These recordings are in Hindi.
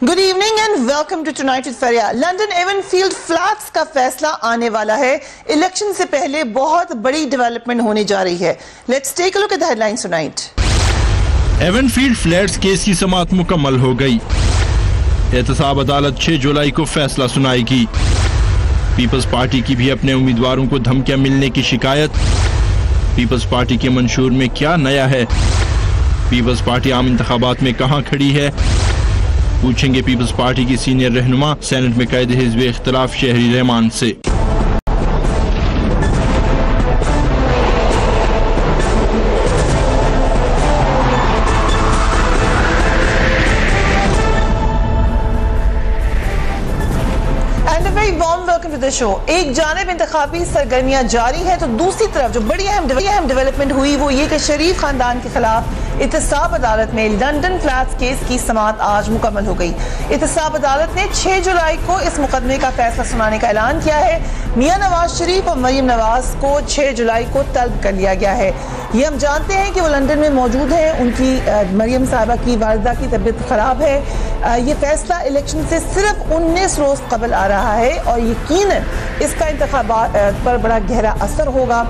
Good evening and welcome to tonight with Faria. London Avenfield flats का फैसला आने वाला है। इलेक्शन से पहले बहुत बड़ी डेवलपमेंट होने जा रही है। Let's take a look at the headlines tonight. Avenfield flats case की समाअत मुकम्मल हो गई। एहतसाब अदालत 6 जुलाई को फैसला सुनाएगी। पीपल्स पार्टी की भी अपने उम्मीदवारों को धमकियां मिलने की शिकायत। पीपल्स पार्टी के मंशूर में क्या नया है? पीपल्स पार्टी आम इंतखाबात में कहां खड़ी है? पूछेंगे पीपल्स पार्टी की सीनियर रहनुमा सेनेट में कैद हिज़्ब इख्तिलाफ शहरी रहमान से। शो एक जानिब इंतखाबी सरगर्मियां जारी है तो दूसरी तरफ जो बड़ी अहम डेवलपमेंट हुई वो ये कि शरीफ खानदान के खिलाफ एहतसाब अदालत में लंदन फ्लैट्स केस की समाअत आज मुकम्मल हो गई। एहतसाब अदालत ने 6 जुलाई को इस मुकदमे का फैसला सुनाने का ऐलान किया है। मियां नवाज शरीफ और मरियम नवाज को 6 जुलाई को तलब कर लिया गया है। ये हम जानते हैं कि वो लंदन में मौजूद हैं। उनकी मरियम साहबा की वालिदा की तबीयत खराब है। ये फैसला इलेक्शन से सिर्फ 19 रोज कबल आ रहा है और यकीनन इसका इंतखाबात पर बड़ा गहरा असर होगा।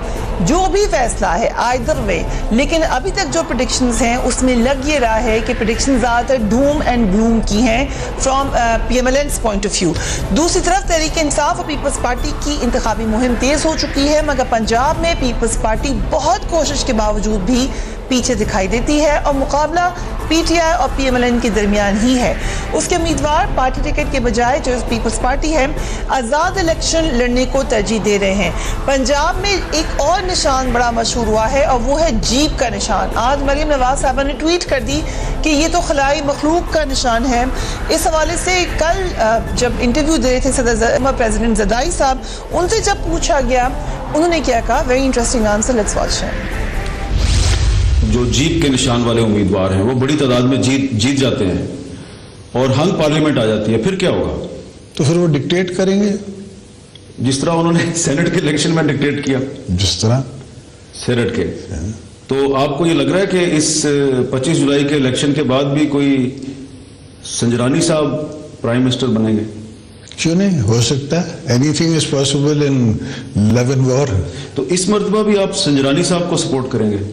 जो भी फैसला है आइदर वे, लेकिन अभी तक जो प्रेडिक्शंस हैं उसमें लग ये रहा है कि प्रेडिक्शन ज़्यादातर डूम एंड ग्लूम की हैं from PMLN's point of view. दूसरी तरफ तहरीक इंसाफ और पीपल्स पार्टी की इंतखाबी मुहिम तेज हो चुकी है, मगर पंजाब में पीपल्स पार्टी बहुत कोशिश के बावजूद भी पीछे दिखाई देती है और मुकाबला PTI और PMLN के दरमियान ही है। उसके उम्मीदवार पार्टी टिकट के बजाय जो पीपल्स पार्टी है आज़ाद इलेक्शन लड़ने को तरजीह दे रहे हैं। पंजाब में एक और निशान बड़ा मशहूर हुआ है और वो है जीप का निशान। आज मरियम नवाज साहबा ने ट्वीट कर दी कि ये तो खलाई मखलूक का निशान है। इस हवाले से कल जब इंटरव्यू दे रहे थे सदर प्रेसिडेंट जरदारी साहब, उनसे जब पूछा गया उन्होंने क्या कहा, very interesting answer, let's watch him. जो जीप के निशान वाले उम्मीदवार हैं वो बड़ी तादाद में जीत जाते हैं और हंग पार्लियामेंट आ जाती है, फिर क्या होगा? तो फिर वो डिक्टेट करेंगे जिस तरह उन्होंने सेनेट के इलेक्शन में डिक्टेट किया, जिस तरह सेनेट के। तो आपको ये लग रहा है कि इस 25 जुलाई के इलेक्शन के बाद भी कोई संजरानी साहब प्राइम मिनिस्टर बनेंगे? क्यों नहीं हो सकता? Anything is possible in love and war. तो इस मर्तबा भी आप संजरानी साहब को सपोर्ट करेंगे?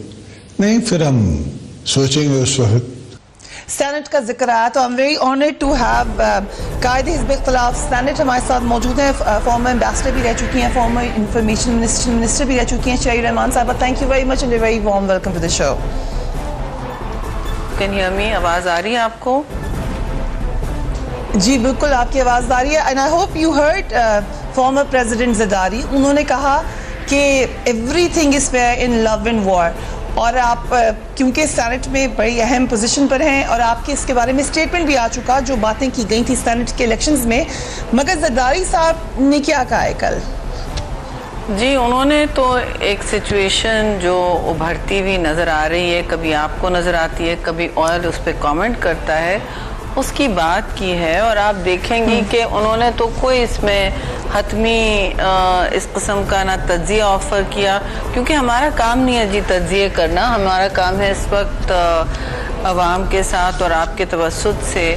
नहीं, फिर हम सोचेंगे उस वक्त। सेनेट का जिक्र आया तो I am very honoured to have कायद हिज़्ब इख्तिलाफ सेनेट हमारे साथ मौजूद हैं। फॉर्मर एम्बेसडर भी रह चुकी हैं, फॉर्मर इंफॉर्मेशन मिनिस्टर भी रह चुकी हैं शहरी रहमान साहब। Thank you very much and very warm welcome to the show. Can hear me? आवाज आ रही है आपको? जी बिल्कुल, आपकी आवाज़ आ रही है and I hope you heard former president Zardari. उन्होंने कहा कि everything is fair in love and war और आप क्योंकि सेनेट में बड़ी अहम पोजीशन पर हैं और आपके इसके बारे में स्टेटमेंट भी आ चुका जो बातें की गई थी सेनेट के इलेक्शंस में, मगर जरदारी साहब ने क्या कहा है कल? जी, उन्होंने तो एक सिचुएशन जो उभरती हुई नज़र आ रही है, कभी आपको नज़र आती है, कभी और उस पर कमेंट करता है, उसकी बात की है। और आप देखेंगी कि उन्होंने तो कोई इसमें हतमी इस किस्म का ना तज्जिया ऑफ़र किया, क्योंकि हमारा काम नहीं है जी तज्जिया करना। हमारा काम है इस वक्त अवाम के साथ और आपके तवस्सुत से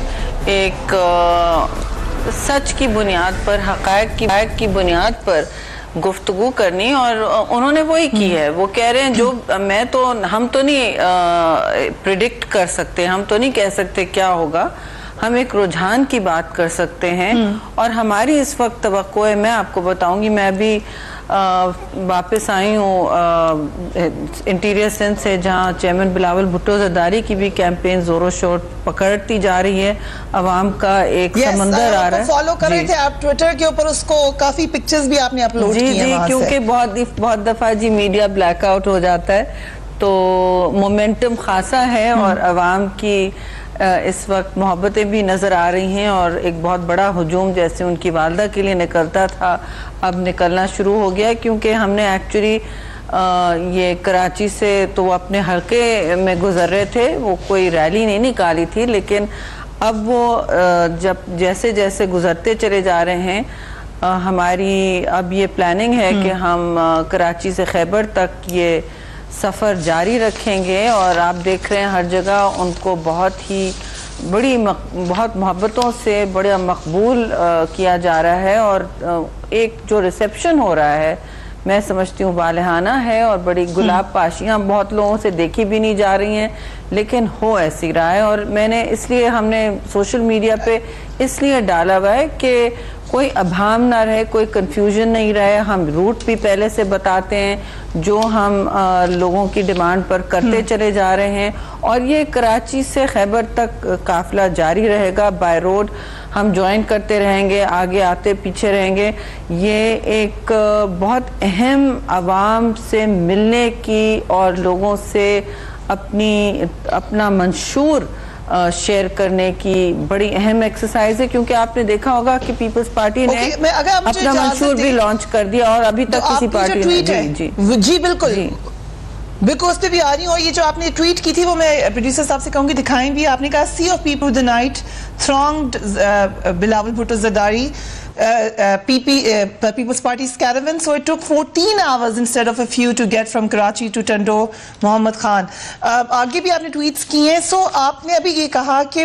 एक सच की बुनियाद पर, हक़ाइक़ की बुनियाद पर गुफ्तगू करनी, और उन्होंने वही की है। वो कह रहे हैं जो हम तो नहीं प्रिडिक्ट कर सकते, हम तो नहीं कह सकते क्या होगा, हम एक रुझान की बात कर सकते हैं। और हमारी इस वक्त तवक्को है, मैं आपको बताऊंगी, मैं अभी वापस आई हूँ इंटीरियर सिंध से, जहाँ चेयरमैन बिलावल भुट्टो जरदारी की भी कैंपेन जोरों शोर पकड़ती जा रही है। अवाम का एक समंदर आ रहा है। फॉलो कर रहे थे आप ट्विटर के ऊपर, उसको काफी पिक्चर्स भी आपने अपलोड किए हैं वहाँ से। क्योंकि बहुत दफा जी मीडिया ब्लैकआउट हो जाता है, तो मोमेंटम खासा है और अवाम की इस वक्त मोहब्बतें भी नज़र आ रही हैं और एक बहुत बड़ा हुजूम जैसे उनकी वालदा के लिए निकलता था अब निकलना शुरू हो गया। क्योंकि हमने एक्चुअली ये कराची से तो वो अपने हल्के में गुजर रहे थे, वो कोई रैली नहीं निकाली थी, लेकिन अब वो जब जैसे जैसे गुजरते चले जा रहे हैं, हमारी अब ये प्लानिंग है कि हम कराची से खैबर तक ये सफ़र जारी रखेंगे। और आप देख रहे हैं हर जगह उनको बहुत ही बड़ी बहुत मोहब्बतों से बड़ा मकबूल किया जा रहा है, और एक जो रिसेप्शन हो रहा है मैं समझती हूँ वालहाना है, और बड़ी गुलाब पाशियाँ बहुत लोगों से देखी भी नहीं जा रही हैं, लेकिन हो ऐसी रहा है। और मैंने इसलिए हमने सोशल मीडिया पे इसलिए डाला हुआ है कि कोई अभाम ना रहे, कोई कंफ्यूजन नहीं रहे। हम रूट भी पहले से बताते हैं जो हम लोगों की डिमांड पर करते चले जा रहे हैं, और ये कराची से खैबर तक काफिला जारी रहेगा। बाय रोड हम ज्वाइन करते रहेंगे, आगे आते पीछे रहेंगे। ये एक बहुत अहम आवाम से मिलने की और लोगों से अपना मंशूर शेयर करने की बड़ी अहम एक्सरसाइज है, क्योंकि आपने देखा होगा कि पीपल्स पार्टी ने अपना मंशूर भी लॉन्च कर दिया, और अभी तक किसी पार्टी ने जी बिल्कुल बिल्कुल उस पर भी आ रही हूँ। और ये जो आपने ट्वीट की थी वो मैं प्रोड्यूसर साहब से कहूँगी दिखाएं भी। आपने कहा sea of people the night thronged Bilawal Bhutto Zardari People's Party's caravan, so it took 14 hours instead of a few to get from Karachi to Tando Mohammad Khan. आगे भी आपने ट्वीट्स किए हैं। सो आपने अभी ये कहा कि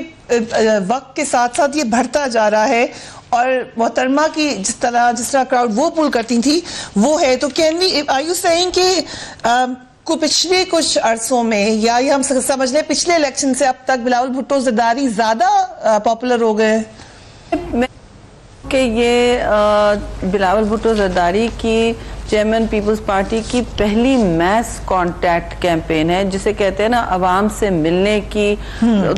वक्त के साथ साथ ये बढ़ता जा रहा है, और मोहतरमा की जिस तरह क्राउड वो पुल करती थी वो है। तो can we are you saying कि पिछले कुछ अरसों में, या ये हम समझ लें पिछले इलेक्शन से अब तक बिलावल भुट्टो ज़रदारी ज्यादा पॉपुलर हो गए कि ये बिलावल भुट्टो ज़रदारी की चेयरमैन पीपल्स पार्टी की पहली मैस कॉन्टैक्ट कैंपेन है, जिसे कहते हैं ना आवाम से मिलने की।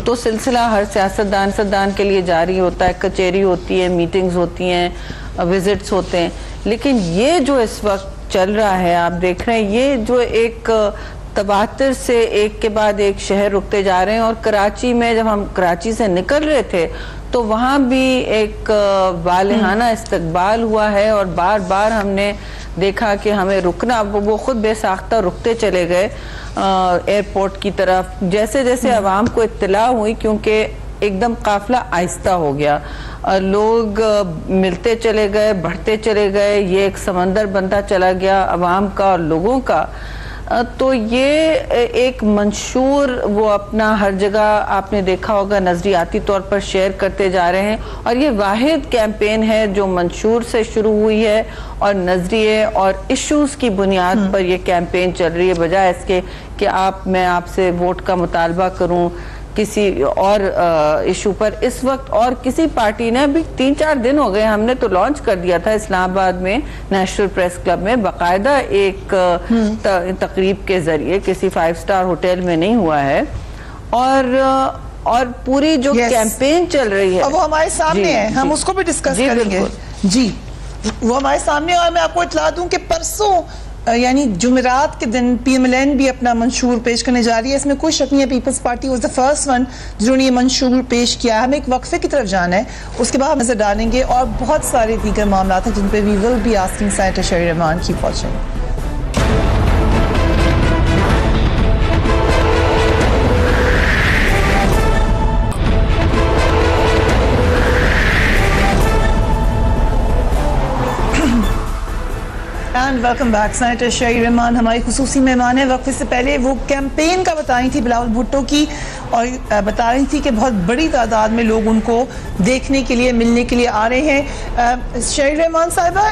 तो सिलसिला हर सियासतदान के लिए जारी होता है, कचेरी होती है, मीटिंग्स होती हैं, विजिट्स होते हैं, लेकिन ये जो इस वक्त चल रहा है आप देख रहे हैं, ये जो एक तबातर से एक के बाद एक शहर रुकते जा रहे हैं। और कराची में जब हम कराची से निकल रहे थे तो वहाँ भी एक वालहाना इस्तकबाल हुआ है, और बार बार हमने देखा कि हमें रुकना, वो खुद बेसाख्ता रुकते चले गए एयरपोर्ट की तरफ। जैसे जैसे आवाम को इत्तला हुई, क्योंकि एकदम काफिला आहिस्ता हो गया, लोग मिलते चले गए, बढ़ते चले गए, ये एक समंदर बनता चला गया अवाम का और लोगों का। तो ये एक मंशूर वो अपना हर जगह आपने देखा होगा नजरियाती तौर पर शेयर करते जा रहे हैं, और ये वाहिद कैंपेन है जो मंशूर से शुरू हुई है और नजरिए और इश्यूज की बुनियाद पर ये कैंपेन चल रही है, बजाय इसके कि मैं आपसे वोट का मुतालबा करूं किसी और इशू पर। इस वक्त और किसी पार्टी ने अभी 3-4 दिन हो गए, हमने तो लॉन्च कर दिया था इस्लामाबाद में नेशनल प्रेस क्लब में, बाकायदा एक तकरीब के जरिए, किसी 5 स्टार होटल में नहीं हुआ है। और पूरी जो कैंपेन चल रही है वो हमारे सामने है, हम उसको भी डिस्कस करेंगे जी। वो हमारे सामने, और मैं आपको इतला दूं कि परसों यानी जुमेरात के दिन PMLN भी अपना मंशूर पेश करने जा रही है। इसमें कोई शक नहीं है, Peoples Party was the first one जिन्होंने ये मंशूर पेश किया। हमें एक वक्फे की तरफ जाना है, उसके बाद हम नजर डालेंगे और बहुत सारे दीगर मामला हैं जिन पे we will be asking senator Sherry Rehman. Keep watching. Welcome back. Senator Sherry Rehman हमारी खुसूसी मेहमान है। वक्फे से पहले वो कैंपेन का बताई थी बिलावल भुट्टो की, और बता रही थी कि बहुत बड़ी तादाद में लोग उनको देखने के लिए, मिलने के लिए आ रहे हैं। शहरी रहमान साहिबा,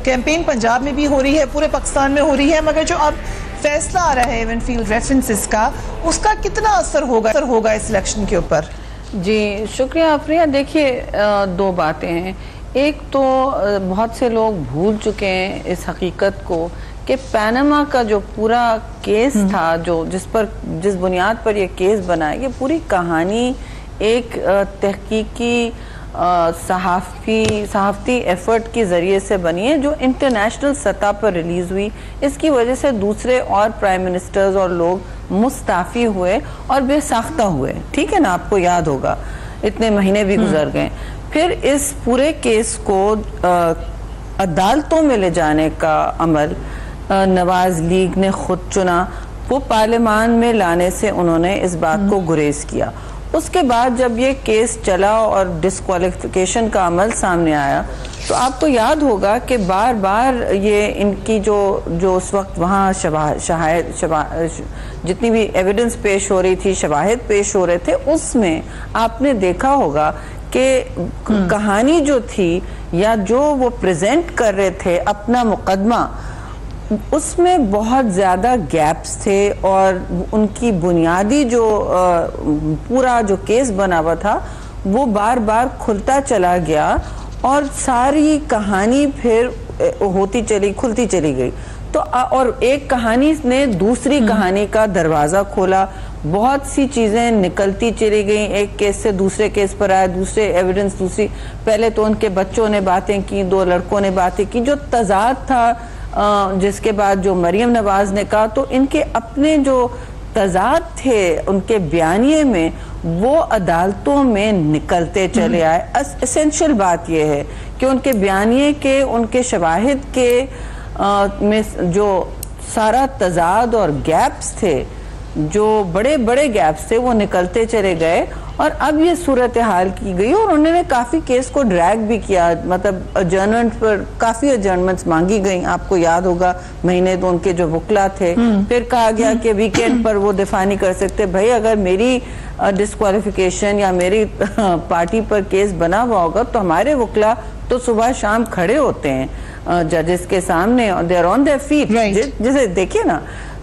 कैंपेन पंजाब में भी हो रही है, पूरे पाकिस्तान में हो रही है, मगर जो अब फैसला आ रहा है एवनफील्ड रेफरेंसेस का, उसका कितना असर होगा इस इलेक्शन के ऊपर? जी शुक्रिया आफरिया। देखिए, 2 बातें हैं। एक तो बहुत से लोग भूल चुके हैं इस हकीकत को कि पनामा का जो पूरा केस था, जिस बुनियाद पर यह केस बना है, ये पूरी कहानी एक तहकीकी सहाफ़ती एफर्ट के ज़रिए से बनी है, जो इंटरनेशनल सतह पर रिलीज़ हुई। इसकी वजह से दूसरे और प्राइम मिनिस्टर्स और लोग मुस्ताफ़ी हुए और बेसाख्ता हुए। ठीक है ना, आपको याद होगा, इतने महीने भी गुजर गए। फिर इस पूरे केस को अदालतों में ले जाने का अमल नवाज लीग ने खुद चुना, वो पार्लियामान में लाने से उन्होंने इस बात को गुरेज किया। उसके बाद जब ये केस चला और डिस्क्वालिफिकेशन का अमल सामने आया तो आपको याद होगा कि बार बार ये इनकी जो उस वक्त वहाँ जितनी भी एविडेंस पेश हो रही थी, शवाहिद पेश हो रहे थे, उसमें आपने देखा होगा कि कहानी जो थी या जो वो प्रेजेंट कर रहे थे अपना मुकदमा, उसमें बहुत ज़्यादा गैप्स थे और उनकी बुनियादी जो पूरा जो केस बना हुआ था वो बार बार खुलता चला गया और सारी कहानी फिर खुलती चली गई। तो और एक कहानी ने दूसरी कहानी का दरवाज़ा खोला, बहुत सी चीज़ें निकलती चली गई, एक केस से दूसरे केस पर आया, दूसरे एविडेंस दूसरी, पहले तो उनके बच्चों ने बातें की, 2 लड़कों ने बातें की, जो तजाद था जिसके बाद जो मरियम नवाज ने कहा, तो इनके अपने जो तजाद थे उनके बयानिए में वो अदालतों में निकलते चले आए। एसेंशियल बात यह है कि उनके बयानिए के, उनके शवाहिद के में जो सारा तजाद और गैप्स थे, जो बड़े बड़े गैप्स थे, वो निकलते चले गए और अब ये सूरत हाल की गई और उन्होंने काफ़ी केस को ड्रैग भी किया, मतलब अजर्नमेंट पर काफ़ी अजर्नमेंट्स मांगी गई। आपको याद होगा महीने तो उनके जो वकला थे, फिर कहा गया कि वीकेंड पर वो दिफा नहीं कर सकते। भाई अगर मेरी डिस्क्वालिफिकेशन या मेरी पार्टी पर केस बना हुआ होगा तो हमारे वकला तो सुबह शाम खड़े होते हैं जजेस के सामने, they are on their feet, जैसे देखिए ना।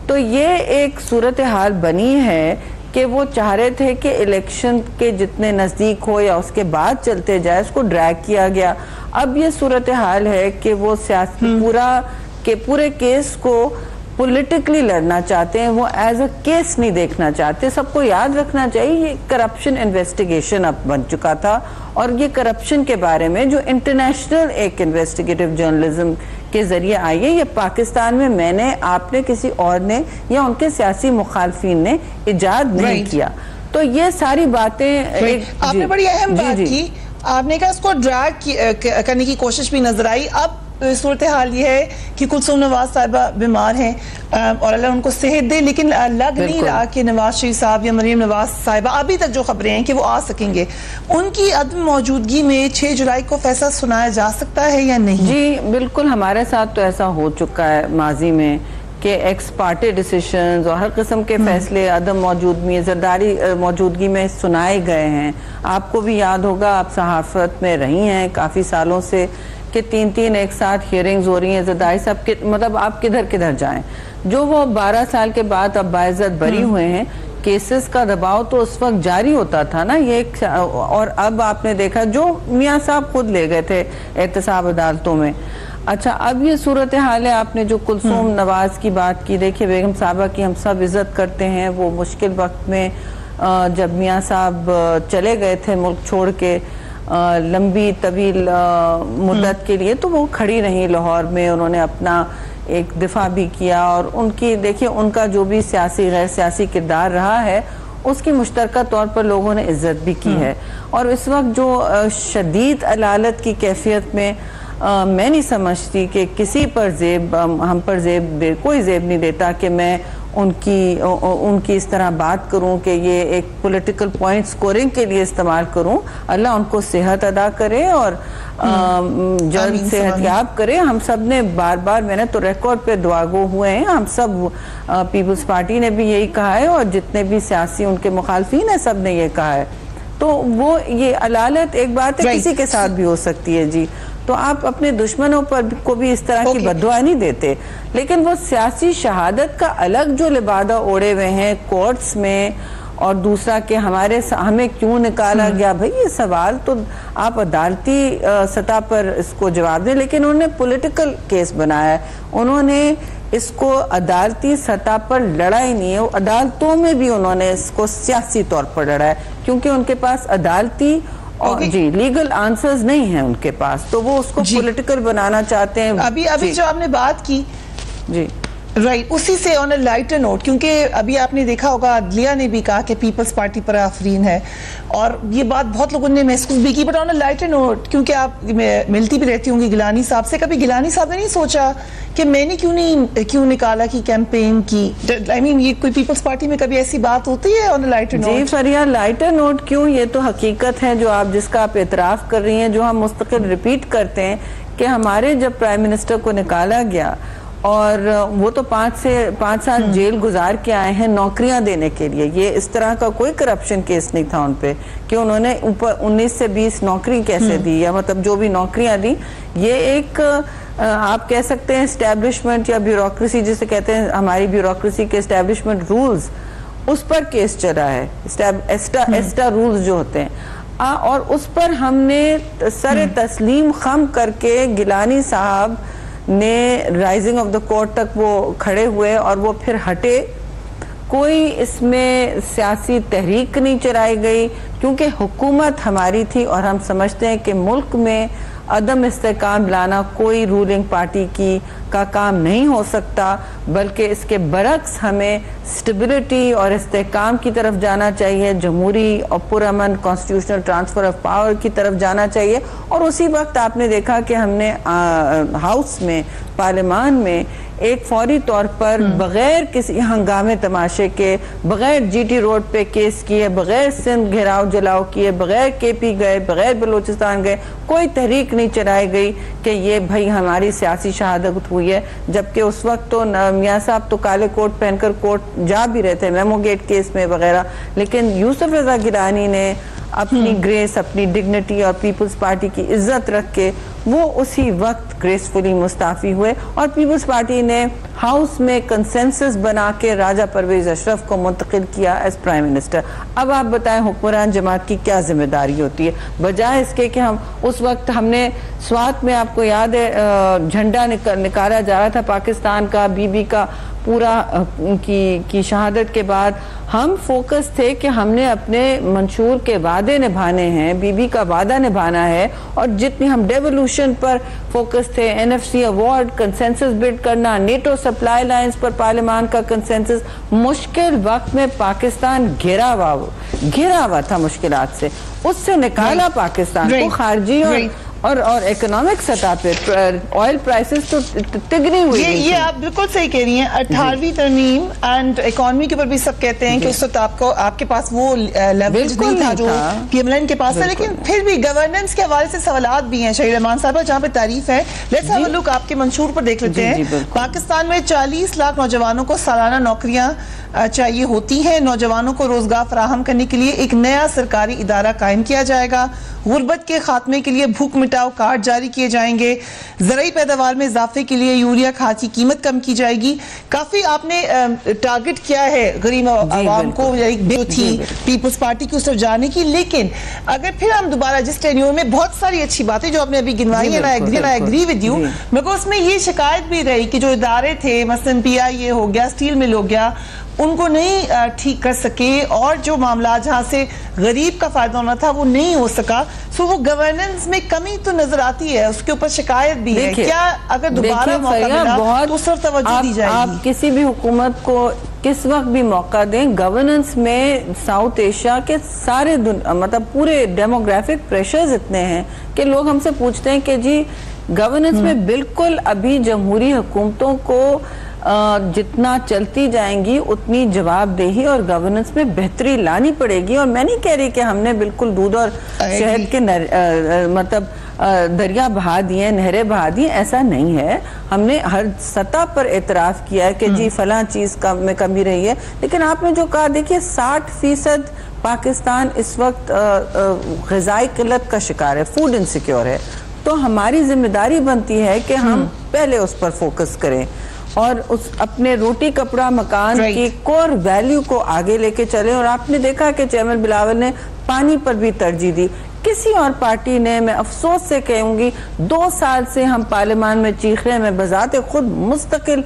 तो ये एक सूरत हाल बनी है कि वो चाह रहे थे कि इलेक्शन के जितने नज़दीक हो या उसके बाद चलते जाए, उसको ड्रैग किया गया। अब ये सूरत हाल है कि वो सियासी पूरे केस को पॉलिटिकली लड़ना चाहते हैं, वो एज अ केस नहीं देखना चाहते। सबको याद रखना चाहिए ये करप्शन इन्वेस्टिगेशन अब बन चुका था और ये करप्शन के बारे में जो इंटरनेशनल एक इन्वेस्टिगेटिव जर्नलिज्म के जरिए आई है, ये पाकिस्तान में मैंने, आपने, किसी और ने या उनके सियासी मुखालफिन ने इजाद नहीं किया। तो ये सारी बातें आपने बड़ी अहम बात की, आपने कहा इसको ड्रैग करने की कोशिश भी नजर आई। अब सूरत हाल ये है कि कुलसूम नवाज साहिबा बीमार हैं और अल्लाह उनको सेहत दे, लेकिन लग नहीं रहा कि नवाज शरीफ साहब या मरियम नवाज साहिबा, अभी तक जो खबरें हैं कि वो आ सकेंगे। उनकी अदम मौजूदगी में 6 जुलाई को फैसला सुनाया जा सकता है या नहीं? जी बिल्कुल, हमारे साथ तो ऐसा हो चुका है माजी में कि एक्स पार्टी डिसीजंस और हर किस्म के फैसले अदम मौजूदगी, जरदारी मौजूदगी में सुनाए गए हैं। आपको भी याद होगा, आप सहाफत में रही हैं काफ़ी सालों से, कि 3 एक साथ हियरिंग्स हो रही हैं जरदारी साहब के, मतलब आप किधर किधर जाएं। जो वो 12 साल के बाद अब बाइज्जत बरी हुए हैं, केसेस का दबाव तो उस वक्त जारी होता था ना ये, और अब आपने देखा जो मियाँ साहब खुद ले गए थे एहतसाब अदालतों में। अच्छा, अब ये सूरत हाल है। आपने जो कुलसूम नवाज की बात की, देखिए बेगम साहबा की हम सब इज्जत करते हैं, वो मुश्किल वक्त में जब मियाँ साहब चले गए थे मुल्क छोड़ के लंबी तवील मुद्दत के लिए, तो वो खड़ी रही लाहौर में, उन्होंने अपना एक दिफा भी किया और उनकी, देखिए उनका जो भी सियासी गैर सियासी किरदार रहा है उसकी मुश्तरका तौर पर लोगों ने इज्जत भी की है। और इस वक्त जो शदीद अलालत की कैफियत में मैं नहीं समझती कि किसी पर जेब, हम पर जेब, कोई जेब नहीं देता कि मैं उनकी इस तरह बात करूं कि ये एक पॉलिटिकल पॉइंट स्कोरिंग के लिए इस्तेमाल करूं। अल्लाह उनको सेहत अदा करे और जल्द सेहतयाब करे। हम सब ने बार बार, मैंने तो रिकॉर्ड पे दुआगो हुए हैं, हम सब, पीपल्स पार्टी ने भी यही कहा है और जितने भी सियासी उनके मुखालफिन है सब ने ये कहा है। तो वो ये अलालत एक बात है, किसी के साथ भी हो सकती है जी। तो आप अपने दुश्मनों पर को भी इस तरह की बद्दुआ नहीं देते, लेकिन वो सियासी शहादत का अलग जो लिबादा ओढ़े हुए हैं कोर्ट्स में, और दूसरा कि हमें क्यों निकाला गया, भाई ये सवाल तो आप अदालती सतह पर इसको जवाब दें। लेकिन उन्होंने पॉलिटिकल केस बनाया है, उन्होंने इसको अदालती सतह पर लड़ा ही नहीं है, अदालतों में भी उन्होंने इसको सियासी तौर पर लड़ा है, क्योंकि उनके पास अदालती और जी लीगल आंसर्स नहीं है उनके पास, तो वो उसको पॉलिटिकल बनाना चाहते हैं। अभी जो आपने बात की जी, राइट उसी से ऑन अ लाइटर नोट, क्योंकि अभी आपने देखा होगा अदलिया ने भी कहा कि पीपल्स पार्टी पर आफरीन है, और ये बात बहुत लोगों ने महसूस भी की। But on a lighter note, क्योंकि आप मिलती भी रहती होंगी गिलानी साहब से, कभी गिलानी साहब ने नहीं सोचा कि मैंने क्यों निकाला की कैंपेन की? आई मीन ये कोई पीपल्स पार्टी में कभी ऐसी बात होती है ऑन अ लाइटर नोट? जी फरिया, लाइटर नोट क्यों, ये तो हकीकत है जो आप जिसका आप एतराफ़ कर रही हैं, जो हम मुस्तकिल रिपीट करते हैं कि हमारे जब प्राइम मिनिस्टर को निकाला गया और वो तो 5 साल जेल गुजार के आए हैं नौकरियां देने के लिए। ये इस तरह का कोई करप्शन केस नहीं था उन पे कि उन्होंने ऊपर 19 से 20 नौकरी कैसे दी, या मतलब जो भी नौकरियां दी, ये एक आप कह सकते हैं एस्टैब्लिशमेंट या ब्यूरोक्रेसी जिसे कहते हैं, हमारी ब्यूरोक्रेसी के एस्टैब्लिशमेंट रूल्स, उस पर केस चला है, एस्टा रूल्स जो होते हैं। और उस पर हमने सर तस्लीम खम करके गिलानी साहब ने राइजिंग ऑफ द कोर्ट तक वो खड़े हुए और वो फिर हटे। कोई इसमें सियासी तहरीक नहीं चलाई गई, क्योंकि हुकूमत हमारी थी और हम समझते हैं कि मुल्क में अदम इस्तेकाम लाना कोई रूलिंग पार्टी का काम नहीं हो सकता, बल्कि इसके बरक्स हमें स्टेबिलिटी और इस्तेकाम की तरफ जाना चाहिए, जमहूरी और पुरअमन कॉन्स्टिट्यूशनल ट्रांसफर ऑफ पावर की तरफ जाना चाहिए। और उसी वक्त आपने देखा कि हमने हाउस में, पार्लियामान में एक फौरी तौर पर बगैर किसी हंगामे तमाशे के, बगैर जीटी रोड पे केस किए, बगैर सिंध घेराव जलाओ किए, बगैर केपी गए, बगैर बलूचिस्तान गए, कोई तहरीक नहीं चलाई गई कि ये भाई हमारी सियासी शहादत हुई है। जबकि उस वक्त तो मियाँ साहब तो काले कोट पहनकर कोर्ट जा भी रहे थे मेमो गेट केस में वगैरह, लेकिन यूसुफ रजा गिलानी ने अपनी ग्रेस, अपनी डिग्निटी और पीपल्स पार्टी की इज्जत रख के वो उसी वक्त ग्रेसफुली मुस्ताफी हुए और पीपल्स पार्टी ने हाउस में कंसेंसस बना के राजा परवेज अशरफ को मुंतकिल किया एज प्राइम मिनिस्टर। अब आप बताएं हुक्मरान जमात की क्या जिम्मेदारी होती है, बजाय इसके कि हम उस वक्त हमने स्वात में, आपको याद है, झंडा निकाला जा रहा था पाकिस्तान का, बीबी का पूरा की शहादत के बाद हम फोकस थे कि हमने अपने मंशूर के वादे निभाने हैं, बीबी का वादा निभाना है, और जितनी हम डेवोल्यूशन पर फोकस थे, एनएफसी अवार्ड, कंसेंसस बिल्ड करना, नेटो सप्लाई लाइंस पर पार्लियामान का कंसेंसस, मुश्किल वक्त में पाकिस्तान घिरा हुआ था मुश्किलात से, उससे निकाला पाकिस्तान को खारजी और इकोनॉमिक सतह पे ऑयल प्राइसेस तो तिगनी हुई। ये आप बिल्कुल सही कह रही हैं। 18वीं तरमीम एंड इकोनॉमी के ऊपर भी सब कहते हैं कि उस वक्त आपके पास वो लेवरेज नहीं था जो पीएमएलएन के पास था, लेकिन फिर भी गवर्नेंस के हवाले से सवालात भी हैं शहीद रहमान साहब, जहाँ पे तारीफ है। लेट्स हैव अ लुक, आपके मंशूर पर देख लेते हैं। पाकिस्तान में 40 लाख नौजवानों को सालाना नौकरियां चाहिए होती हैं। नौजवानों को रोजगार फराहम करने के लिए एक नया सरकारी इदारा कायम किया जाएगा। गुर्बत के खात्मे के लिए भूख मिटाओ कार्ड जारी किए जाएंगे। ज़राई पैदावार में इजाफे के लिए यूरिया खाद की कीमत कम की जाएगी। काफी आपने टारगेट किया है गरीब आवाम को, जो थी पीपल्स पार्टी की उस तरफ जाने की। लेकिन अगर फिर हम दोबारा जिस टेन्योर में बहुत सारी अच्छी बातें जो आपने अभी गिनवाई है, आई एग्री विद यू, मेरे को उसमें ये शिकायत भी रही कि जो इदारे थे, मसलन PIA हो गया, स्टील मिल हो गया, उनको नहीं ठीक कर सके, और जो मामला जहां से गरीब का फायदा होना था वो नहीं हो सका। सो वो गवर्नेंस में कमी तो नजर आती है, उसके ऊपर शिकायत भी है। क्या अगर दोबारा मौका मिला तो सिर्फ तवज्जो दी जाएगी? आप किसी भी हुकूमत को किस वक्त भी मौका दें, गवर्नेंस में साउथ एशिया के सारे मतलब पूरे डेमोग्राफिक प्रेशर्स इतने हैं कि लोग हमसे पूछते हैं कि जी गवर्नेंस में बिल्कुल अभी जमहूरी हुकूमतों को जितना चलती जाएंगी उतनी जवाबदेही और गवर्नेंस में बेहतरी लानी पड़ेगी। और मैं नहीं कह रही कि हमने बिल्कुल दूध और शहद के मतलब दरिया बहा दिए, नहरें बहा दी, ऐसा नहीं है। हमने हर सतह पर एतराफ़ किया है कि जी फलां चीज़ में कमी रही है। लेकिन आपने जो कहा, देखिए 60% पाकिस्तान इस वक्त ग़िज़ाई किल्लत का शिकार है, फूड इनसिक्योर है। तो हमारी जिम्मेदारी बनती है कि हम पहले उस पर फोकस करें और उस अपने रोटी कपड़ा मकान की कोर वैल्यू को आगे लेके चले। और आपने देखा कि चेयरमैन बिलावल ने पानी पर भी तरजीह दी। किसी और पार्टी ने, मैं अफसोस से कहूंगी, 2 साल से हम पार्लियामान में चीख रहे हैं, मैं बजाते खुद मुस्तकिल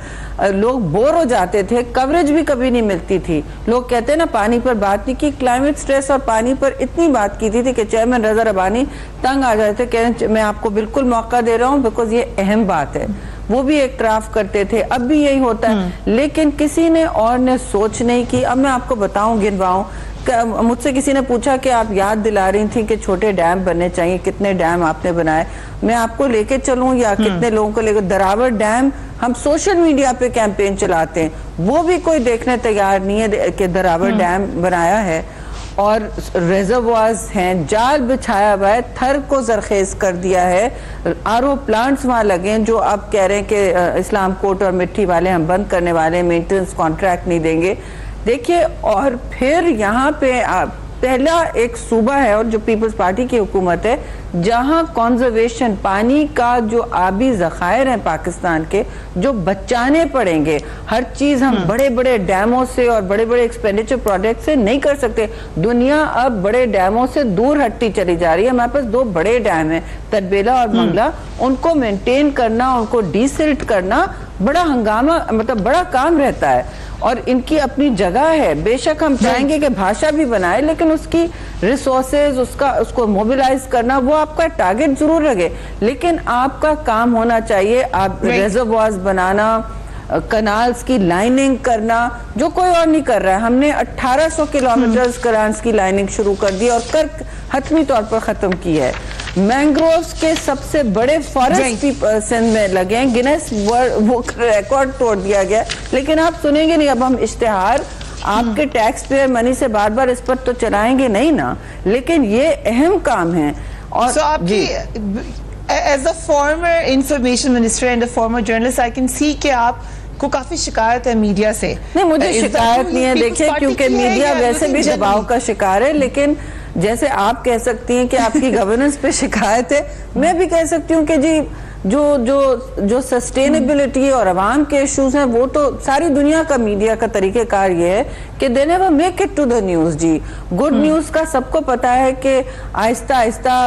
लोग बोर हो जाते थे, कवरेज भी कभी नहीं मिलती थी। लोग कहते हैं ना पानी पर बात नहीं की, क्लाइमेट स्ट्रेस और पानी पर इतनी बात की थी कि चेयरमैन रजा रबानी तंग आ जाते थे, कह रहे मैं आपको बिल्कुल मौका दे रहा हूँ बिकॉज ये अहम बात है। वो भी एतराफ करते थे, अब भी यही होता है, लेकिन किसी ने और ने सोच नहीं की। अब मैं आपको बताऊं, गिनवाऊं, मुझसे किसी ने पूछा कि आप याद दिला रही थी कि छोटे डैम बनने चाहिए, कितने डैम आपने बनाए, मैं आपको लेके चलूं या कितने लोगों को लेकर? दरावर डैम हम सोशल मीडिया पे कैंपेन चलाते हैं, वो भी कोई देखने तैयार नहीं है कि दरावर डैम बनाया है। और रिजर्वायर्स हैं, जाल बिछाया हुआ है, थर को जरखेज कर दिया है, आरओ प्लांट्स वहां लगे हैं जो अब कह रहे हैं कि इस्लाम कोर्ट और मिट्टी वाले हम बंद करने वाले हैं, मेंटेनेंस कॉन्ट्रैक्ट नहीं देंगे। देखिए, और फिर यहाँ पे पहला एक सूबा है और जो पीपल्स पार्टी की हुकूमत है जहां कंजर्वेशन, पानी का जो आबी ज़खायर हैं पाकिस्तान के, जो बचाने पड़ेंगे, हर चीज हम बड़े बड़े डैमों से और बड़े बड़े एक्सपेंडिचर प्रोजेक्ट से नहीं कर सकते। दुनिया अब बड़े डैमों से दूर हटती चली जा रही है। हमारे पास 2 बड़े डैम हैं, तदबेला और मंगला, उनको मेंटेन करना, उनको डीसिल्ट करना बड़ा हंगामा, मतलब बड़ा काम रहता है और इनकी अपनी जगह है। बेशक हम चाहेंगे कि भाषा भी बनाए, लेकिन उसकी रिसोर्सेज, उसको मोबिलाइज करना, वो आपका टारगेट जरूर रहे, लेकिन आपका काम होना चाहिए आप रिजर्वायर्स बनाना, कनाल्स की लाइनिंग करना, जो कोई और नहीं कर रहा है। हमने 1800 किलोमीटर कनाल्स की लाइनिंग शुरू कर दी और कर हतमी तौर पर खत्म की है। मैंग्रोव्स के सबसे बड़े फॉरेस्ट सिंध में लगे हैं, गिनेस वर्ल्ड रिकॉर्ड तोड़ दिया गया, लेकिन आप सुनेंगे नहीं। अब हम इश्तिहार आपके टैक्स पेयर मनी से बार बार इस पर तो चलाएंगे नहीं ना, लेकिन ये अहम काम है। और आपकी as a former information minister and a former journalist, I can see कि आपको काफी शिकायत है मीडिया से। नहीं, मुझे शिकायत नहीं है, देखिए, क्योंकि मीडिया वैसे भी दबाव का शिकार है, लेकिन जैसे आप कह सकती हैं कि आपकी गवर्नेंस पे शिकायत है, मैं भी कह सकती हूँ कि जी जो सस्टेनेबिलिटी और अवाम के इश्यूज हैं, वो तो सारी दुनिया का मीडिया का तरीकेकार ये है कि they never make it to the news. जी, गुड न्यूज का सबको पता है कि आहिस्ता आहिस्ता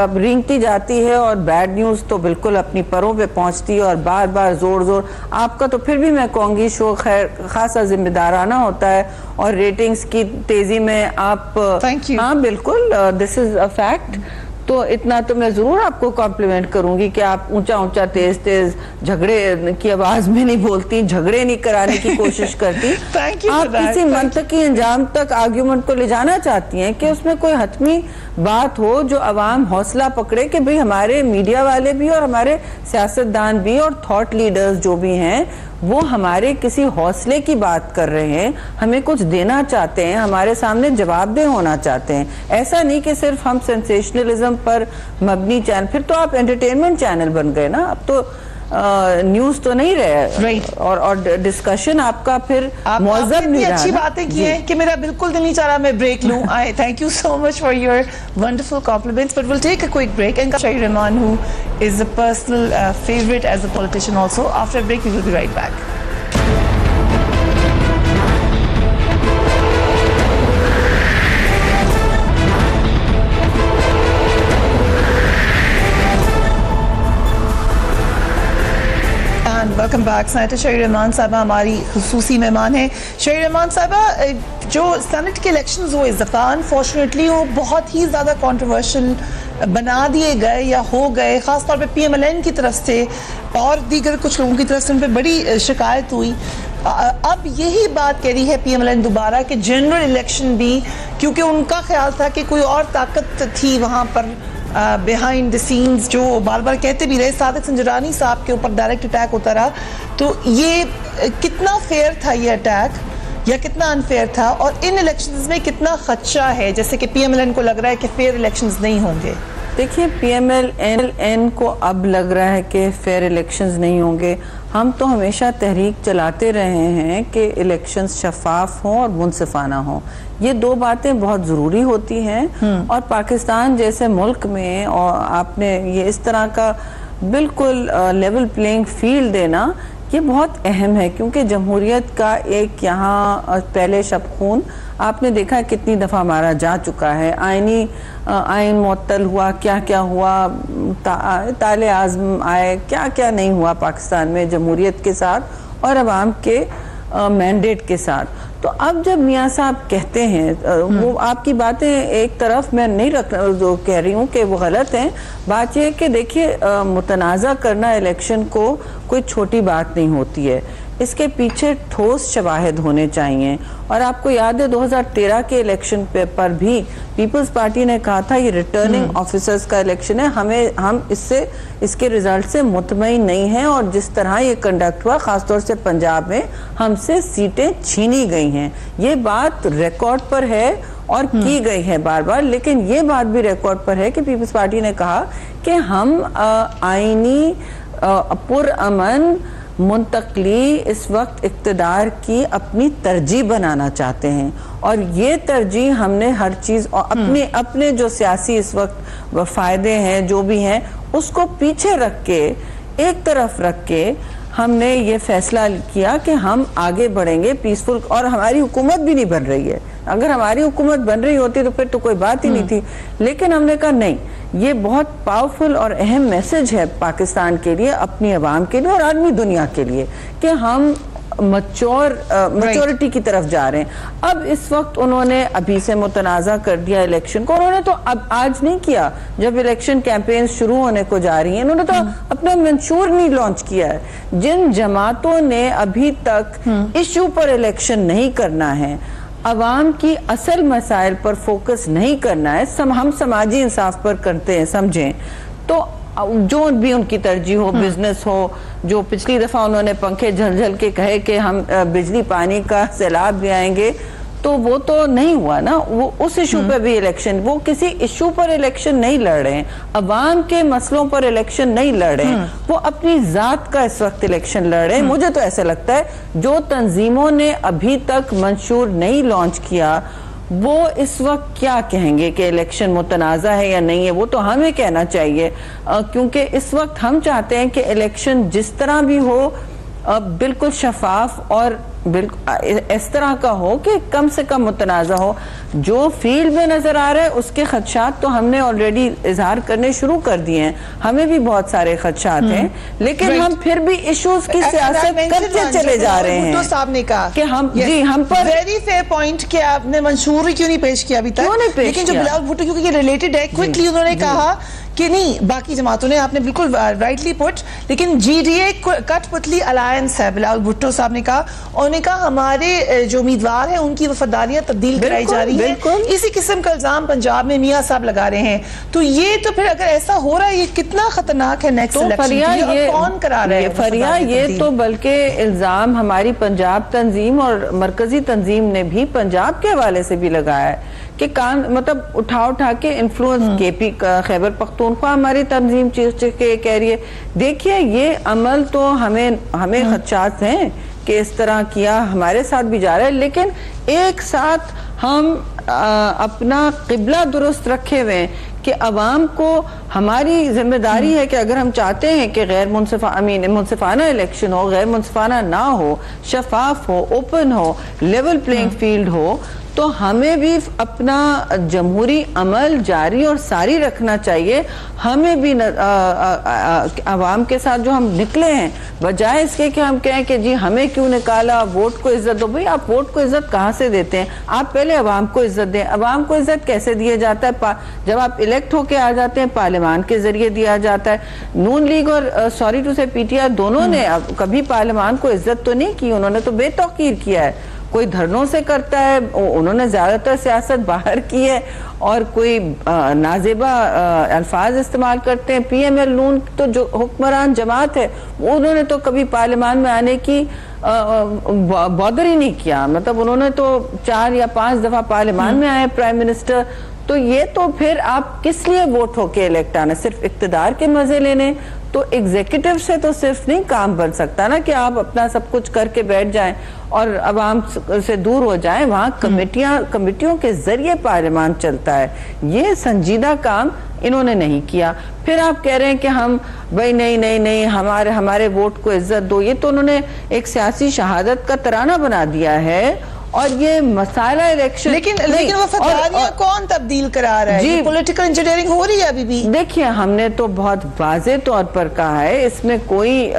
अब रेंगती जाती है और बैड न्यूज तो बिल्कुल अपनी परों पे पहुंचती है और बार बार जोर आपका तो फिर भी मैं कहूँगी शो खैर खासा जिम्मेदाराना होता है और रेटिंग्स की तेजी में आप, हाँ बिल्कुल, दिस इज अ फैक्ट। तो इतना तो मैं जरूर आपको कॉम्प्लीमेंट करूंगी कि आप ऊंचा ऊंचा तेज तेज झगड़े की आवाज में नहीं बोलती, झगड़े नहीं कराने की कोशिश करती। आप किसी मंतकी अंजाम तक आर्ग्यूमेंट को ले जाना चाहती हैं कि उसमें कोई हतमी बात हो जो अवाम हौसला पकड़े कि भाई हमारे मीडिया वाले भी और हमारे सियासतदान भी और थॉट लीडर्स जो भी हैं वो हमारे किसी हौसले की बात कर रहे हैं, हमें कुछ देना चाहते हैं, हमारे सामने जवाबदेह होना चाहते हैं। ऐसा नहीं कि सिर्फ हम सेंसेशनलिज्म पर मबनी चैनल, फिर तो आप एंटरटेनमेंट चैनल बन गए ना, अब तो न्यूज तो नहीं रहे और डिस्कशन आपका फिर मौजूद नहीं रहा। अच्छी बातें की हैं कि मेरा बिल्कुल दिल नहीं चाह रहा मैं ब्रेक लूं। I thank you so much for your wonderful compliments, but will take a quick break and Shahir Rahman who is a personal favourite as a politician also. After break we will be right back. Welcome back. Senator Shahir Rahman साहबा हमारी खुसूसी मेहमान है। शाहिर रहमान साहबा, जो सेनेट के इलेक्शंस हुए इस दफ़ा अनफॉर्चुनेटली वो बहुत ही ज़्यादा कंट्रोवर्शियल बना दिए गए या हो गए, ख़ासतौर पे PMLN की तरफ से और दीगर कुछ लोगों की तरफ से उन पर बड़ी शिकायत हुई। अब यही बात कह रही है PMLN दोबारा कि जनरल इलेक्शन भी, क्योंकि उनका ख्याल था कि कोई और ताकत थी वहाँ पर बिहाइंड द सीन्स, जो बार बार कहते भी रहे, सादिक संजरानी साहब के ऊपर डायरेक्ट अटैक होता रहा। तो ये कितना फेयर था ये अटैक या कितना अनफेयर था, और इन इलेक्शंस में कितना खदशा है, जैसे कि PMLN को लग रहा है कि फेयर इलेक्शंस नहीं होंगे? देखिए, PMLN को अब लग रहा है कि फेयर इलेक्शंस नहीं होंगे। हम तो हमेशा तहरीक चलाते रहे हैं कि इलेक्शंस शफाफ हों और मुनसिफाना हों, ये 2 बातें बहुत ज़रूरी होती हैं। और पाकिस्तान जैसे मुल्क में और आपने ये इस तरह का बिल्कुल लेवल प्लेइंग फील्ड देना ये बहुत अहम है, क्योंकि जमहूरियत का एक यहाँ पहले शब खून आपने देखा है कितनी दफ़ा मारा जा चुका है। आइन मुअत्तल हुआ, क्या क्या हुआ, ताले आज़म आए, क्या क्या नहीं हुआ पाकिस्तान में जमहूरियत के साथ और अवाम के मैंडेट के साथ। तो अब जब मियाँ साहब कहते हैं वो आपकी बातें एक तरफ मैं नहीं जो कह रही हूँ कि वो गलत हैं, बात यह है कि देखिए मुतनाज़ा करना इलेक्शन को कोई छोटी बात नहीं होती है, इसके पीछे ठोस शवाहिद होने चाहिए। और आपको याद है 2013 के इलेक्शन पर भी पीपल्स पार्टी ने कहा था ये रिटर्निंग ऑफिसर्स का इलेक्शन है, हम इसके रिजल्ट से मुतमईन नहीं हैं, और जिस तरह ये कंडक्ट हुआ खासतौर से पंजाब में हमसे सीटें छीनी गई हैं। ये बात रिकॉर्ड पर है और की गई है बार बार, लेकिन ये बात भी रिकॉर्ड पर है कि पीपल्स पार्टी ने कहा कि हम आईनी पुरअमन मुंतकली इस वक्त इक़्तिदार की अपनी तरजीह बनाना चाहते हैं, और ये तरजीह हमने हर चीज़ और अपने जो सियासी इस वक्त फ़ायदे हैं जो भी हैं उसको पीछे रख के, एक तरफ रख के हमने ये फैसला किया कि हम आगे बढ़ेंगे पीसफुल। और हमारी हुकूमत भी नहीं बन रही है, अगर हमारी हुकूमत बन रही होती तो फिर तो कोई बात ही नहीं थी, लेकिन हमने कहा नहीं, ये बहुत पावरफुल और अहम मैसेज है पाकिस्तान के लिए, अपनी आवाम के लिए और आदमी दुनिया के लिए कि हम मैच्योरिटी की तरफ जा रहे हैं। अब इस वक्त उन्होंने अभी से मुतनाज़ा कर दिया इलेक्शन को, उन्होंने तो अब आज नहीं किया, जब इलेक्शन कैंपेन शुरू होने को जा रही है, उन्होंने तो अपना मंशूर नहीं लॉन्च किया है। जिन जमातों ने अभी तक इशू पर इलेक्शन नहीं करना है, अवाम की असल मसाइल पर फोकस नहीं करना है, हम समाजी इंसाफ पर करते हैं समझें, तो जो भी उनकी तरजीह हो, बिजनेस हो, जो पिछली दफा उन्होंने पंखे झलझल के कहे कि हम बिजली पानी का सैलाब भी आएंगे, तो वो तो नहीं हुआ ना। वो उस इशू पे भी इलेक्शन, वो किसी इशू पर इलेक्शन नहीं लड़ रहे हैं, अवाम के मसलों पर इलेक्शन नहीं लड़ रहे हैं, वो अपनी जात का इस वक्त इलेक्शन लड़ रहे हैं। मुझे तो ऐसा लगता है जो तंजीमों ने अभी तक मंशूर नहीं लॉन्च किया वो इस वक्त क्या कहेंगे कि इलेक्शन मुतनाज़ा है या नहीं है, वो तो हमें कहना चाहिए, क्योंकि इस वक्त हम चाहते हैं कि इलेक्शन जिस तरह भी हो बिल्कुल शफाफ और बिल्कुल इस तरह का हो कि कम से कम मुतनाज़ा हो। जो फील्ड में नजर आ रहा है उसके खदशात तो हमने ऑलरेडी इजहार करने शुरू कर दिए हैं, हमें भी बहुत सारे खदशात हैं, लेकिन हम फिर भी इश्यूज की सियासत करते चले जा रहे हैं। भुट्टो साहब ने कहा कि हम पर वेरी फेयर पॉइंट कि आपने मंशूर क्यों नहीं पेश किया अभी तक, लेकिन जो बिलावल भुट्टो, क्योंकि ये रिलेटेड है, क्विकली उन्होंने कहा कि नहीं, बाकी जमातों ने, आपने बिल्कुल राइटली पुट, लेकिन जीडीए कठपुतली अलायंस है, बिलावल भुट्टो साहब ने कहा, उन्होंने कहा हमारे जो उम्मीदवार हैं उनकी वफादारियां तब्दील कराई जा रही है, इसी किस्म का इल्जाम पंजाब में मियां साहब लगा रहे हैं। तो ये तो फिर अगर ऐसा हो रहा है ये कितना खतरनाक है नेक्स्ट इलेक्शन, ये कौन करा रहा है फरिया? ये तो बल्कि इल्जाम हमारी पंजाब तंजीम और मरकजी तंजीम ने भी पंजाब के हवाले से भी लगाया है कि मतलब उठा के इन्फ्लुएंस केपी खैबर पख्तूनख्वा हमारी तंजीम चीज के कह रही है। देखिए ये अमल तो हमें खदशात हैं कि इस तरह किया, हमारे साथ भी जा रहा है, लेकिन एक साथ हम अपना किबला दुरुस्त रखे हुए हैं कि अवाम को हमारी जिम्मेदारी है कि अगर हम चाहते हैं कि गैर मुनसिफाना इलेक्शन हो, गैर मुनसिफाना ना हो, शफाफ हो, ओपन हो, लेवल प्लेइंग फील्ड हो, तो हमें भी अपना जमहूरी अमल जारी और सारी रखना चाहिए। हमें भी आवाम के साथ जो हम निकले हैं, बजाय इसके कि हम कहें कि जी हमें क्यों निकाला, वोट को इज्जत दो। भाई आप वोट को इज्जत कहाँ से देते हैं? आप पहले अवाम को इज्जत दें। अवाम को इज्जत कैसे दिया जाता है? जब आप इलेक्ट होके आ जाते हैं, पार्लियामान के जरिए दिया जाता है। नून लीग और सॉरी टू से पीटीआई दोनों ने कभी पार्लियामान को इज्जत तो नहीं की, उन्होंने तो बेतौकीर किया है। कोई धरनों से करता है, उन्होंने ज्यादातर सियासत बाहर की है, और कोई नाजेबा अल्फाज इस्तेमाल करते हैं। पीएमएल नून तो जो हुक्मरान जमात है उन्होंने तो कभी पार्लियामान में आने की बॉदर ही नहीं किया, मतलब उन्होंने तो 4 या 5 दफा पार्लियामान में आए प्राइम मिनिस्टर। तो ये तो फिर आप किस लिए वोट होके इलेक्ट आना? सिर्फ इक्तदार के मजे लेने? तो एग्जीक्यूटिव से तो सिर्फ नहीं काम बन सकता ना कि आप अपना सब कुछ करके बैठ जाएं और अवाम से दूर हो जाएं। वहाँ कमेटियों के जरिए पार्लियामान चलता है। ये संजीदा काम इन्होंने नहीं किया। फिर आप कह रहे हैं कि हम भाई नहीं हमारे वोट को इज्जत दो। ये तो उन्होंने एक सियासी शहादत का तराना बना दिया है। और ये मसाला इलेक्शन, लेकिन वफादारियां कौन तब्दील करा रहा है? पॉलिटिकल इंजीनियरिंग हो रही है अभी भी। देखिए हमने तो बहुत वाज़ेह तौर पर कहा है, इसमें कोई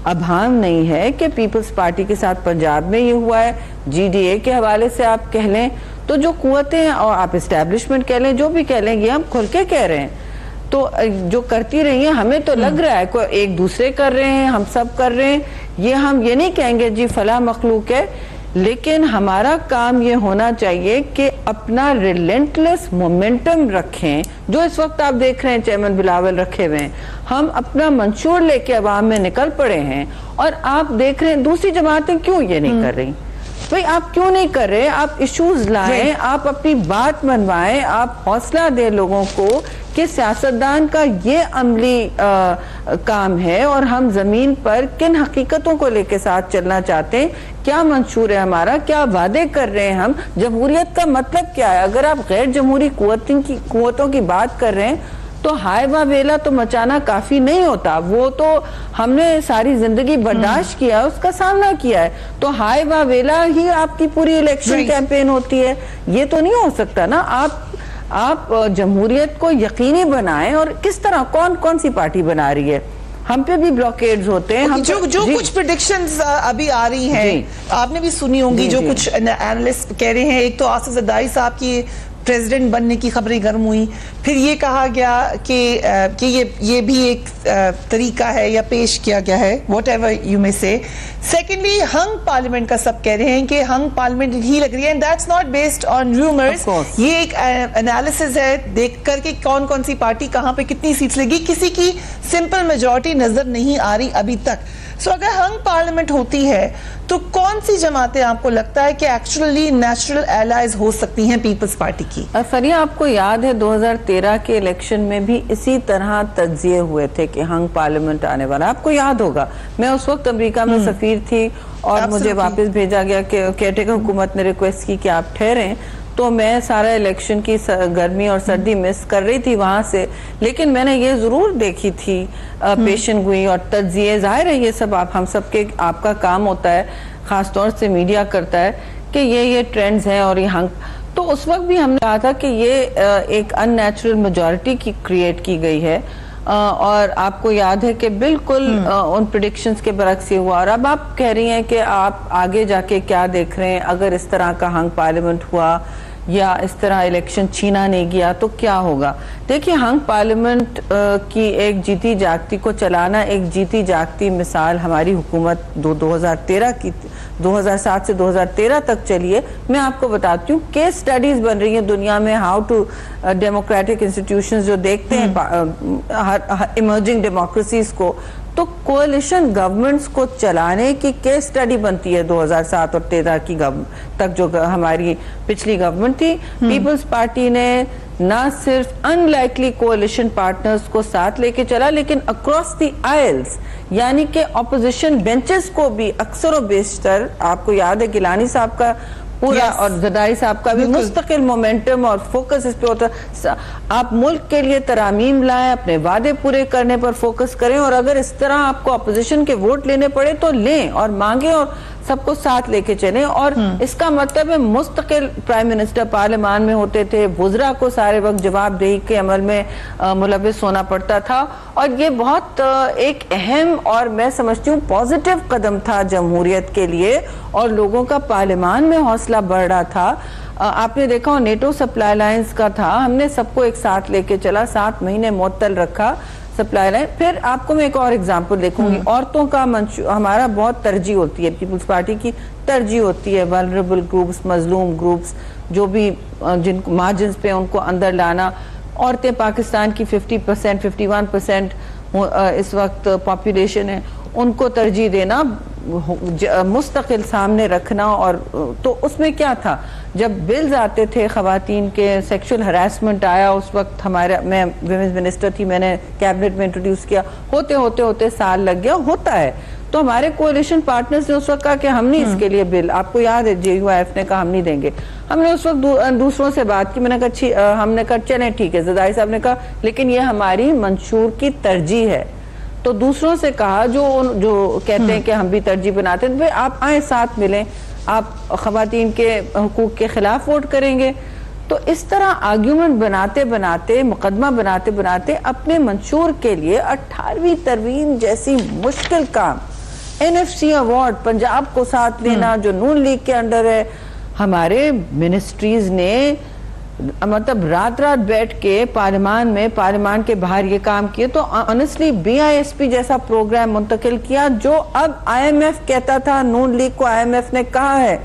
अभान नहीं है कि पीपल्स पार्टी के साथ पंजाब में ये हुआ है, GDA के हवाले से आप कह लें, तो जो कुव्वतें और आप इस्टेब्लिशमेंट कह लें, जो भी कह लें, ये हम खुल के कह रहे हैं, तो जो करती रही है, हमें तो लग रहा है कोई एक दूसरे कर रहे हैं, हम सब कर रहे हैं, ये हम ये नहीं कहेंगे जी फला मखलूक है, लेकिन हमारा काम ये होना चाहिए कि अपना रिलेंटलेस मोमेंटम रखें, जो इस वक्त आप देख रहे हैं चेयरमैन बिलावल रखे हुए हैं, हम अपना मंशूर लेके अवाम में निकल पड़े हैं, और आप देख रहे हैं दूसरी जमातें क्यों ये नहीं कर रही। भाई आप क्यों नहीं कर रहे? आप इश्यूज लाएं, आप अपनी बात मनवाएं, आप हौसला दें लोगों को कि सियासतदान का ये अमली काम है और हम जमीन पर किन हकीकतों को लेके साथ चलना चाहते हैं, क्या मंशूर है हमारा, क्या वादे कर रहे हैं हम, जमहूरियत का मतलब क्या है। अगर आप गैर जमहूरी कुव्वतों की बात कर रहे हैं तो हाय वावेला तो मचाना काफी नहीं होता, वो तो हमने सारी जिंदगी बर्दाश्त किया है, उसका सामना किया है, तो हाय वावेला ही आपकी पूरी इलेक्शन कैंपेन होती है, ये तो नहीं हो सकता ना। आप जमहूरियत को यकीनी बनाएं, और किस तरह कौन कौन सी पार्टी बना रही है, हम पे भी ब्लॉकेड्स होते हैं, जो कुछ प्रेडिक्शंस अभी आ रही हैं, आपने भी सुनी होंगी, जो कुछ एनालिस्ट कह रहे हैं। एक तो आसिफ ज़रदारी साहब की प्रेसिडेंट बनने की खबरें गर्म हुई, फिर ये कहा गया कि ये भी एक तरीका है या पेश किया गया है, वॉट एवर यू मे से। सेकेंडली हंग पार्लियामेंट का सब कह रहे हैं कि हंग पार्लियामेंट ही लग रही है, and that's not based on rumours, ये एक एनालिसिस है देख करके कौन कौन सी पार्टी कहाँ पे कितनी सीट्स लेगी, किसी की सिंपल मेजॉरिटी नजर नहीं आ रही अभी तक। सो अगर हंग पार्लियामेंट होती है तो कौन सी जमातें आपको लगता है कि एक्चुअली नेचुरल एलाइज हो सकती हैं पीपल्स पार्टी की? फरिया, आपको याद है 2013 के इलेक्शन में भी इसी तरह तज्जिए हुए थे कि हंग पार्लियामेंट आने वाला, आपको याद होगा। मैं उस वक्त अमेरिका में सफीर थी और मुझे वापस भेजा गया कि केयरटेकर हुकूमत ने रिक्वेस्ट की कि आप ठहरें, तो मैं सारा इलेक्शन की गर्मी और सर्दी मिस कर रही थी वहां से, लेकिन मैंने ये जरूर देखी थी पेशन गोई और तज्जिए, जाहिर है ये सब हम सब के आपका काम होता है, खासतौर से मीडिया करता है कि ये ट्रेंड्स हैं और ये हंग, तो उस वक्त भी हमने कहा था कि ये एक अननेचुरल मेजॉरिटी की क्रिएट की गई है, और आपको याद है कि बिल्कुल उन प्रेडिक्शंस के बरक्स ये हुआ। और अब आप कह रही हैं कि आप आगे जाके क्या देख रहे हैं, अगर इस तरह का हंग पार्लियामेंट हुआ या इस तरह इलेक्शन छीना नहीं गया तो क्या होगा। देखिए, हंग पार्लियामेंट की एक जीती जागती को चलाना, एक जीती जागती मिसाल हमारी हुकूमत 2013 की 2007 से 2013 तक चली है। मैं आपको बताती हूँ, केस स्टडीज बन रही हैं दुनिया में, हाउ टू डेमोक्रेटिक इंस्टीट्यूशंस जो देखते हैं इमर्जिंग डेमोक्रेसीज को, तो कोalition गवर्नमेंट्स को चलाने की केस स्टडी बनती है 2007 और 13 की तक जो हमारी पिछली गवर्नमेंट थी। पीपल्स पार्टी ने ना सिर्फ अनलाइकली कोalition पार्टनर्स को साथ लेके चला, लेकिन अक्रॉस द आइल्स, यानी कि ऑपोजिशन बेंचेस को भी अक्सर व बेशतर, आपको याद है गिलानी साहब का पूरा और जरदारी साहब का भी मुस्तकिल मोमेंटम और फोकस इस पे होता। आप मुल्क के लिए तरामीम लाएं, अपने वादे पूरे करने पर फोकस करें, और अगर इस तरह आपको अपोजिशन के वोट लेने पड़े तो लें और मांगे और सबको साथ लेके चलें। और इसका मतलब है मुस्तकिल प्राइम मिनिस्टर पार्लियामान में होते थे, वुज़रा को सारे वक्त जवाबदेही के अमल में मुलव्विस होना पड़ता था, और ये बहुत एक अहम और मैं समझती हूँ पॉजिटिव कदम था जमहूरियत के लिए, और लोगों का पार्लियामान में हौसला बढ़ रहा था। आपने देखा हो नेटो सप्लाई लाइन्स का था, हमने सबको एक साथ लेके चला, 7 महीने मुअत्तल रखा सप्लाई लाइन। फिर आपको मैं एक और एग्जांपल देखूंगी, औरतों का हमारा बहुत तरजीह होती है, पीपल्स पार्टी की तरजीह होती है वल्नरेबल ग्रुप्स, मजलूम ग्रुप्स, जो भी जिन मार्जिन्स पे उनको अंदर लाना। औरतें पाकिस्तान की 50% 51% इस वक्त पॉपुलेशन है, उनको तरजीह देना, मुस्तकिल सामने रखना। और तो उसमें क्या था, जब बिल्स आते थे खवातीन के, सेक्सुअल हरासमेंट आया, उस वक्त मैं विमेंस मिनिस्टर थी, मैंने कैबिनेट में इंट्रोड्यूस किया, होते साल लग गया, होता है। तो हमारे कोalition पार्टनर्स ने उस वक्त कहा कि हम नहीं इसके लिए बिल, आपको याद है JUIF ने कहा हम नहीं देंगे। हमने उस वक्त दूसरों से बात की, मैंने कहा हमने कहा चलें ठीक है, जरदारी साहब ने कहा लेकिन ये हमारी मंशूर की तरजीह है। तो दूसरों से कहा जो कहते हैं कि हम भी तरजीह बनाते हैं, आप आए साथ मिलें, आप खवातीन के हुकूक के खिलाफ वोट करेंगे। तो इस तरह आर्ग्यूमेंट बनाते बनाते, मुकदमा बनाते बनाते अपने मंशूर के लिए 18वीं तरमीम जैसी मुश्किल काम NFC अवार्ड पंजाब को साथ लेना जो नून लीग के अंडर है, हमारे मिनिस्ट्रीज ने मतलब रात रात बैठ के पार्लियामान के बाहर ये काम किए। तो ऑनेस्टली BISP जैसा प्रोग्राम मुंतकिल किया जो अब IMF कहता था, नून लीग को IMF ने कहा है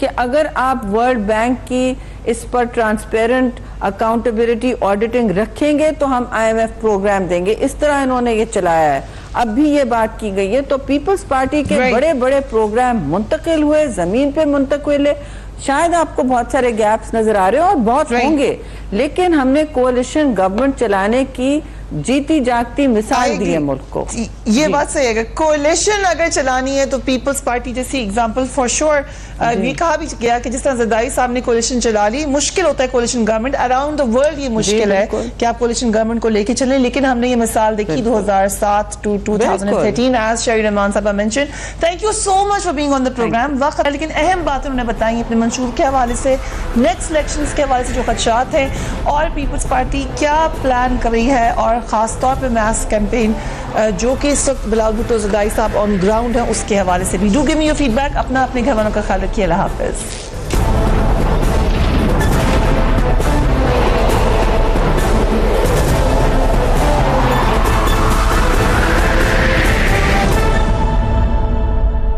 कि अगर आप वर्ल्ड बैंक की इस पर ट्रांसपेरेंट अकाउंटेबिलिटी ऑडिटिंग रखेंगे तो हम IMF प्रोग्राम देंगे। इस तरह इन्होंने ये चलाया है। अब भी ये बात की गई है। तो पीपल्स पार्टी के बड़े बड़े प्रोग्राम मुंतकिल हुए, जमीन पे मुंतकिल है। शायद आपको बहुत सारे गैप्स नजर आ रहे हो और बहुत होंगे, लेकिन हमने कोalition गवर्नमेंट चलाने की जीती जागती मिसाल दी है मुल्क को। ये बात सही है, कोalition अगर चलानी है तो पीपल्स पार्टी जैसी एग्जांपल फॉर श्योर। ये कहा भी गया कि जिस तरह ज़रदारी साहब ने कोalition चला ली, मुश्किल होता है कोalition गवर्नमेंट अराउंड द वर्ल्ड। ये मुश्किल है कि आप कोalition गवर्नमेंट को लेके चलें, लेकिन हमने ये मिसाल देखी 2007 to 2013 एज शरी रहमान साहब mention. Thank you so much for being on the programme. वक्त लेकिन अहम बातें उन्होंने बताई अपने मंशूर के हवाले से, नेक्स्ट इलेक्शंस के हवाले से जो खदशात हैं, और पीपल्स पार्टी क्या प्लान कर रही है, और खास तौर पे मास कैंपेन जो कि इस वक्त बिलावल भुट्टो ज़रदारी साहब ऑन ग्राउंड है उसके हवाले से भी। Do give me your feedback. अपने घर वालों का ख्याल रखिए। अल्लाह हाफिज़।